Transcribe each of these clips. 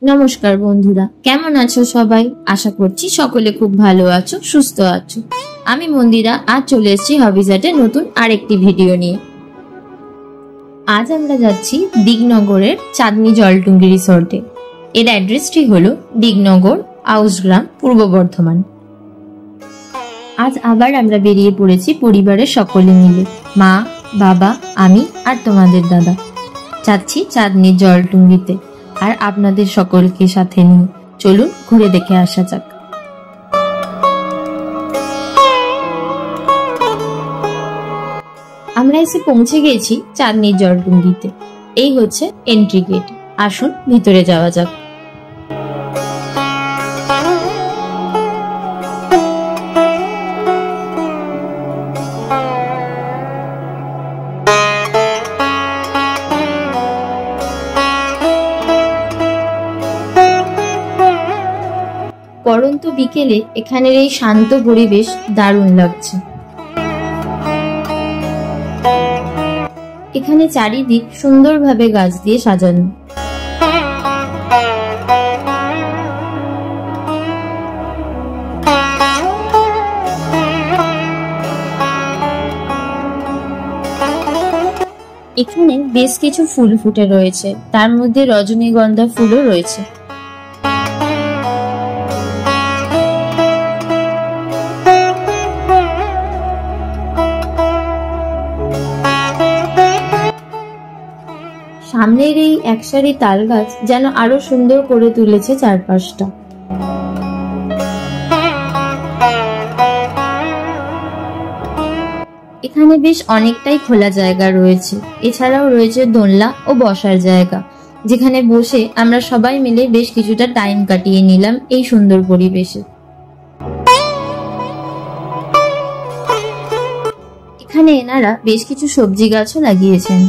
নমস্কার বন্ধুরা, কেমন আছো সবাই? আশা করছি সকলে খুব ভালো আছো, সুস্থ আছো। আমি মন্দিরা, আজ চলে এসেছি হবিজহাটের নতুন আরেকটি ভিডিও নিয়ে। আজ আমরা যাচ্ছি দিগনগরের চাঁদনি জলটুঙ্গি রিসর্টে। এর অ্যাড্রেসটি হলো দিগনগর, আউসগ্রাম, পূর্ব বর্ধমান। আজ আবার আমরা বেরিয়ে পড়েছি পরিবারের সকলে মিলে, মা, বাবা, আমি আর তোমাদের দাদা। যাচ্ছি চাঁদনির জলটুঙ্গিতে, আর আপনাদের সকলকে সাথে নিয়ে। চলুন ঘুরে দেখে আসা যাক। আমরা এসে পৌঁছে গেছি চাঁদনির জলটুঙ্গিতে। এই হচ্ছে এন্ট্রি গেট। আসুন ভিতরে যাওয়া যাক। পরন্ত বিকেলে এখানের এই শান্ত পরিবেশ দারুণ লাগছে। এখানে চারিদিক সুন্দরভাবে গাছ দিয়ে সাজানো। এখানে বেশ কিছু ফুল ফুটে রয়েছে, তার মধ্যে রজনীগন্ধা ফুলও রয়েছে। সামনের এই একসারি তাল গাছ যেন আরো সুন্দর করে তুলেছে চারপাশটা। এখানে বেশ অনেকটাই খোলা জায়গা রয়েছে। এছাড়াও রয়েছে দোলনা ও বসার জায়গা, যেখানে বসে আমরা সবাই মিলে বেশ কিছুটা টাইম কাটিয়ে নিলাম এই সুন্দর পরিবেশে। এখানে এনারা বেশ কিছু সবজি গাছও লাগিয়েছেন।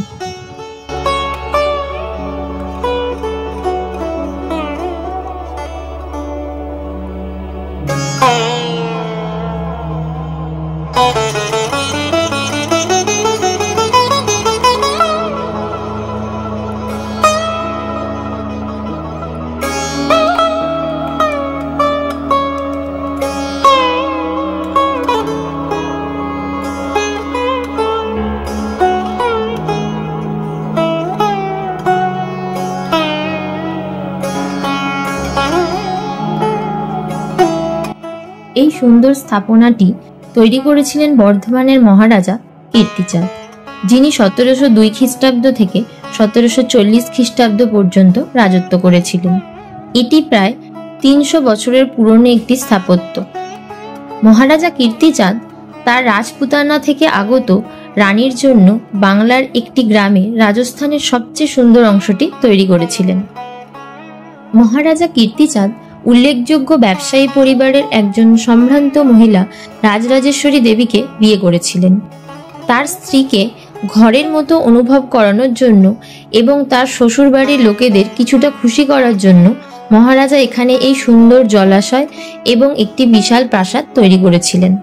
এই সুন্দর স্থাপনাটি তৈরি করেছিলেন বর্ধমানের মহারাজা কীর্তিচাঁদ, যিনি 1702 খ্রিস্টাব্দ থেকে 1740 খ্রিস্টাব্দ পর্যন্ত রাজত্ব করেছিলেন। এটি প্রায় 300 বছরের পুরনো একটি স্থাপত্য। মহারাজা কীর্তিচাঁদ তার রাজপুতানা থেকে আগত রানীর জন্য বাংলার একটি গ্রামে রাজস্থানের সবচেয়ে সুন্দর অংশটি তৈরি করেছিলেন। মহারাজা কীর্তিচাঁদ উল্লেখযোগ্য ব্যবসায়ী পরিবারের একজন সম্ভ্রান্ত মহিলা রাজরাজেশ্বরী দেবীকে বিয়ে করেছিলেন। তার স্ত্রীকে ঘরের মতো অনুভব করানোর জন্য এবং তার শ্বশুরবাড়ির লোকেদের কিছুটা খুশি করার জন্য মহারাজা এখানে এই সুন্দর জলাশয় এবং একটি বিশাল প্রাসাদ তৈরি করেছিলেন।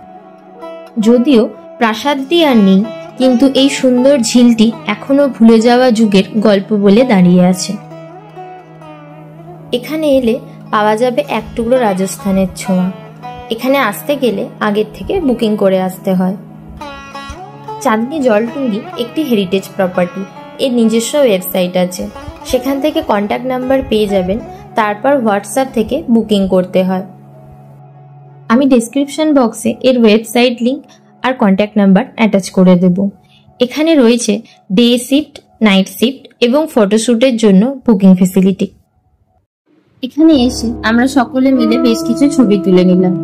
যদিও প্রাসাদটি আর নেই, কিন্তু এই সুন্দর ঝিলটি এখনো ভুলে যাওয়া যুগের গল্প বলে দাঁড়িয়ে আছে। এখানে এলে পাওয়া যাবে এক টুকরো রাজস্থানের ছোঁয়া। এখানে আসতে গেলে আগের থেকে বুকিং করে আসতে হয়। চাঁদনি জলটুঙ্গি একটি হেরিটেজ প্রপার্টি। এর নিজস্ব ওয়েবসাইট আছে, সেখান থেকে কন্ট্যাক্ট নাম্বার পেয়ে যাবেন। তারপর হোয়াটসঅ্যাপ থেকে বুকিং করতে হয়। আমি ডেসক্রিপশন বক্সে এর ওয়েবসাইট লিংক আর কন্ট্যাক্ট নাম্বার অ্যাটাচ করে দেব। এখানে রয়েছে ডে শিফট, নাইট শিফট এবং ফটোশ্যুটের জন্য বুকিং ফেসিলিটি। এখানে এসে আমরা সকলে মিলে বেশ কিছু ছবি তুলে নিলাম।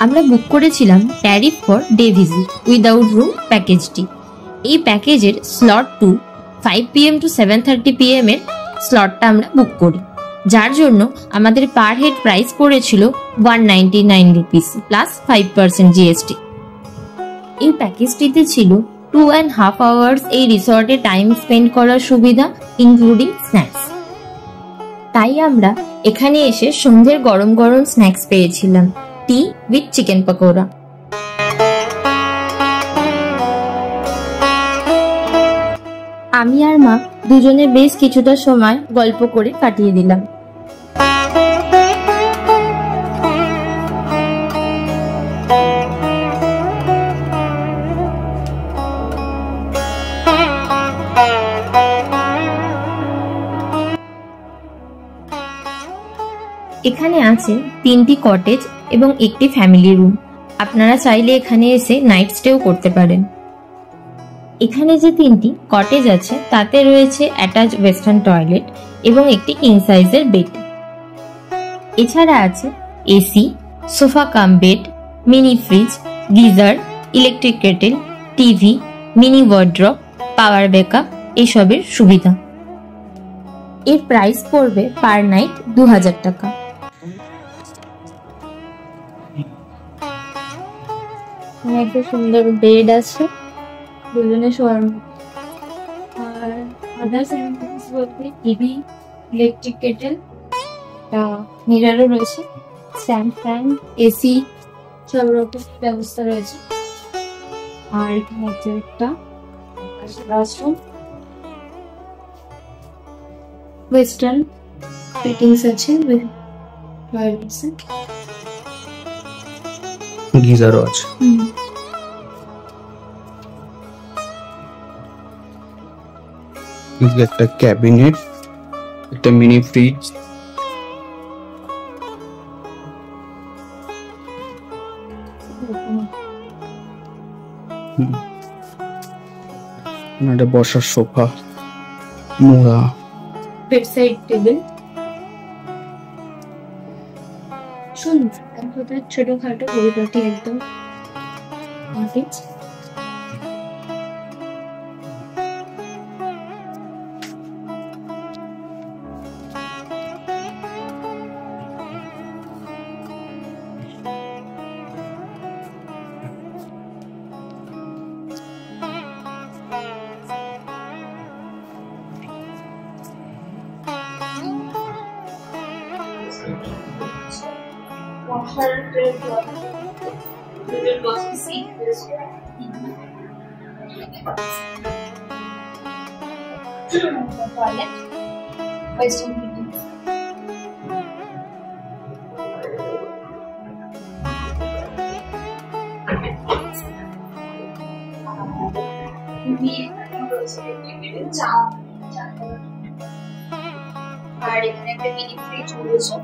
আমরা বুক করেছিলাম tariff for day visit without room প্যাকেজটি। এই প্যাকেজের স্লট 2 5 PM to 7:30 PM এর স্লটটা আমরা বুক করি, যার জন্য আমাদের পার হেড প্রাইস পড়েছিল 199 রুপিস প্লাস 5% GST। এই প্যাকেজটিতে ছিল 2.5 hours এই রিসর্টে টাইম স্পেন্ড করার সুবিধা, ইনক্লুডিং স্ন্যাক্স। তাই আমরা এখানে এসে সন্ধ্যের গরম গরম স্ন্যাক্স পেয়েছিলাম, টি উইথ চিকেন পকোড়া। আমি আর মা দুজনে বেশ কিছুটা সময় গল্প করে কাটিয়ে দিলাম। এখানে আছে 3টি কটেজ এবং একটি ফ্যামিলি রুম। আপনারা চাইলে এখানে এসে নাইট স্টেও করতে পারেন। এখানে যে 3টি কটেজ আছে তাতে রয়েছে অ্যাটাচ ওয়েস্টার্ন টয়লেট এবং একটি কিং সাইজের বেড। এছাড়া আছে AC, sofa cum bed, mini fridge, geyser, electric kettle, TV, mini wardrobe, power backup এসবের সুবিধা। এর প্রাইস পড়বে পার নাইট 2000 টাকা। একটা সুন্দর বেড আছে দুজনে শোয়ার মতো, আর আদার্স অ্যামেনিটিস বলতে টিভি, ইলেকট্রিক কেটেল, মিরারও রয়েছে, স্ট্যান্ড ফ্যান, এসি সব রকম ব্যবস্থা রয়েছে। আর এখানে হচ্ছে একটা বাথরুম, ওয়েস্টার্ন ফিটিংস আছে, গিজারও আছে। একটা ক্যাবিনেট, একটা মিনি ফ্রিজ, একটা বসার সোফা, মোড়া, বেডসাইড টেবিল, সুন্দর এক কথায় ছোটখাটো পরিপাটি একদম কটেজ। Toilet, western fittings. আর এখানে একটা মিনি ফ্রিজ রয়েছে।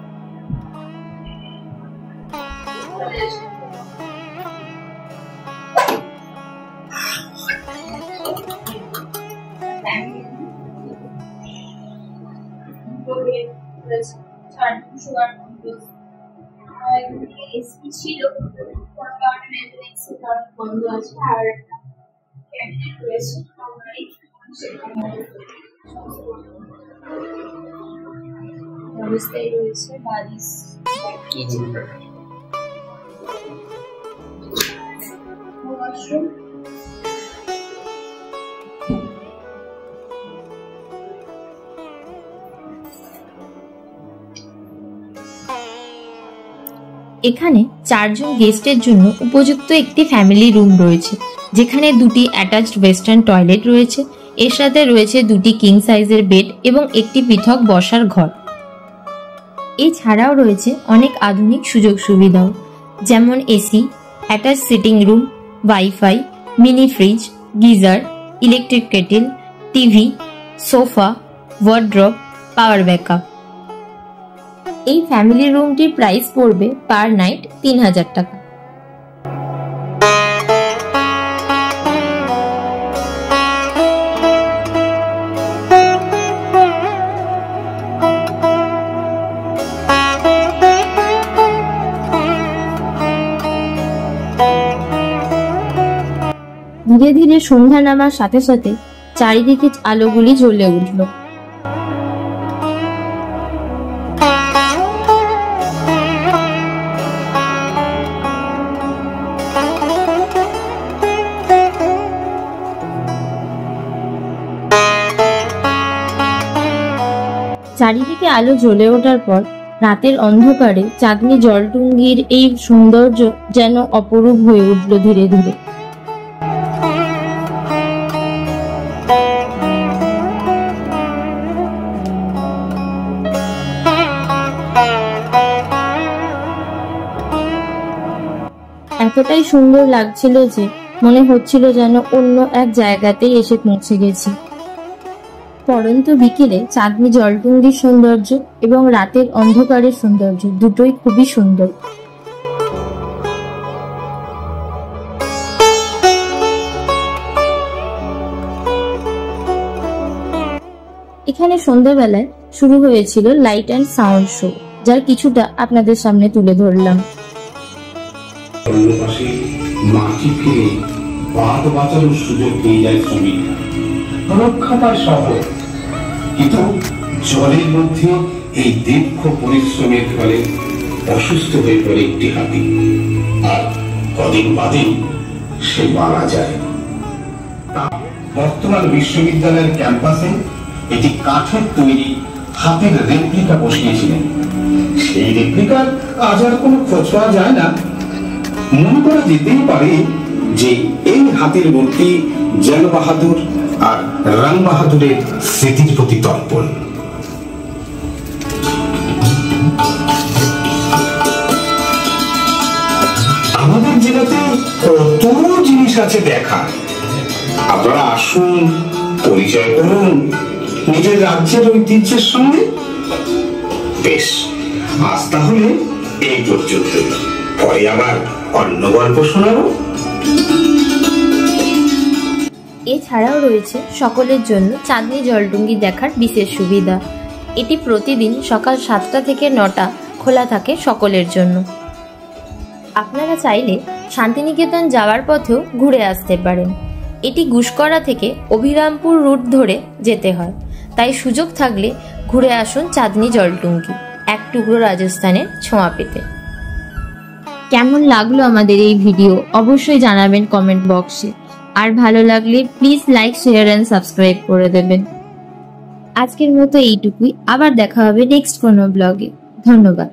ছিল বন্ধ আছে, আর অবস্থায় রয়েছে বালিশ, ওয়াশরুম, এখানে 4 জন গেস্টের জন্য উপযুক্ত একটি ফ্যামিলি রুম রয়েছে, যেখানে 2টি অ্যাটাচড ওয়েস্টার্ন টয়লেট রয়েছে। এর সাথে রয়েছে 2টি কিং সাইজের বেড এবং একটি পৃথক বসার ঘর। এছাড়াও রয়েছে অনেক আধুনিক সুযোগ সুবিধাও, যেমন AC, attach sitting room, wifi, mini fridge, geyser, electric kettle, TV, sofa, wardrobe, power backup. এই ফ্যামিলি রুমটির প্রাইস পড়বে পার নাইট 3000 টাকা। ধীরে ধীরে সন্ধ্যা নামার সাথে সাথে চারিদিকে আলোগুলি জ্বলে উঠল। চারিদিকে আলো জ্বলে ওঠার পর রাতের অন্ধকারে চাঁদনি জলটুঙ্গির এই সৌন্দর্য যেন অপরূপ হয়ে উঠল ধীরে ধীরে। এতটাই সুন্দর লাগছিল যে মনে হচ্ছিল যেন অন্য এক জায়গাতেই এসে পৌঁছে গেছি। পরন্ত বিকেলে চাঁদনি জলটুঙ্গির সৌন্দর্য এবং রাতের অন্ধকারের সৌন্দর্য দুটোই খুবই সুন্দর। এখানে সন্ধ্যাবেলায় শুরু হয়েছিল লাইট অ্যান্ড সাউন্ড শো, যার কিছুটা আপনাদের সামনে তুলে ধরলাম। মাটি ফিরে বাদ বাঁচানোর সুযোগ পেয়ে যায় শ্রমিকরা, রক্ষা পায় শহর। কিন্তু জলের মধ্যে এই দীর্ঘ পরিশ্রমের ফলে অসুস্থ হয়ে পড়ে একটি হাতি, আর কদিন বাদেই সে মারা যায়। বর্তমান বিশ্ববিদ্যালয়ের ক্যাম্পাসে এটি কাঠের তৈরি হাতির রেপ্লিকা বসিয়েছিলেন। সেই রেপ্লিকার আজ আর কোনো খোঁজ পাওয়া যায় না। মনে করা যেতেই পারে যে এই হাতির মূর্তি জল বাহাদুর আর রাং বাহাদুরের স্মৃতির প্রতি তর্পণ। আমাদের জেলাতে কত জিনিস আছে দেখা, আপনারা আসুন, পরিচয় করুন নিজের রাজ্যের ঐতিহ্যের সঙ্গে। বেশ, আজ তাহলে এই পর্যন্ত, পরে আবার অন্য গল্প শোনাবো। এছাড়াও রয়েছে সকলের জন্য চাঁদনি জলটুঙ্গি দেখার বিশেষ সুবিধা। এটি প্রতিদিন সকাল 7টা থেকে 9টা খোলা থাকে সকলের জন্য। আপনারা চাইলে শান্তিনিকেতন যাওয়ার পথেও ঘুরে আসতে পারেন। এটি গুসকরা থেকে অভিরামপুর রুট ধরে যেতে হয়, তাই সুযোগ থাকলে ঘুরে আসুন চাঁদনি জলটুঙ্গি, এক টুকরো রাজস্থানের ছোঁয়া পেতে। কেমন লাগলো আমাদের এই ভিডিও অবশ্যই জানাবেন কমেন্ট বক্সে, আর ভালো লাগলে please like, share and subscribe করে দেবেন। আজকের মতো এইটুকুই, আবার দেখা হবে নেক্সট কোনো ব্লগে। ধন্যবাদ।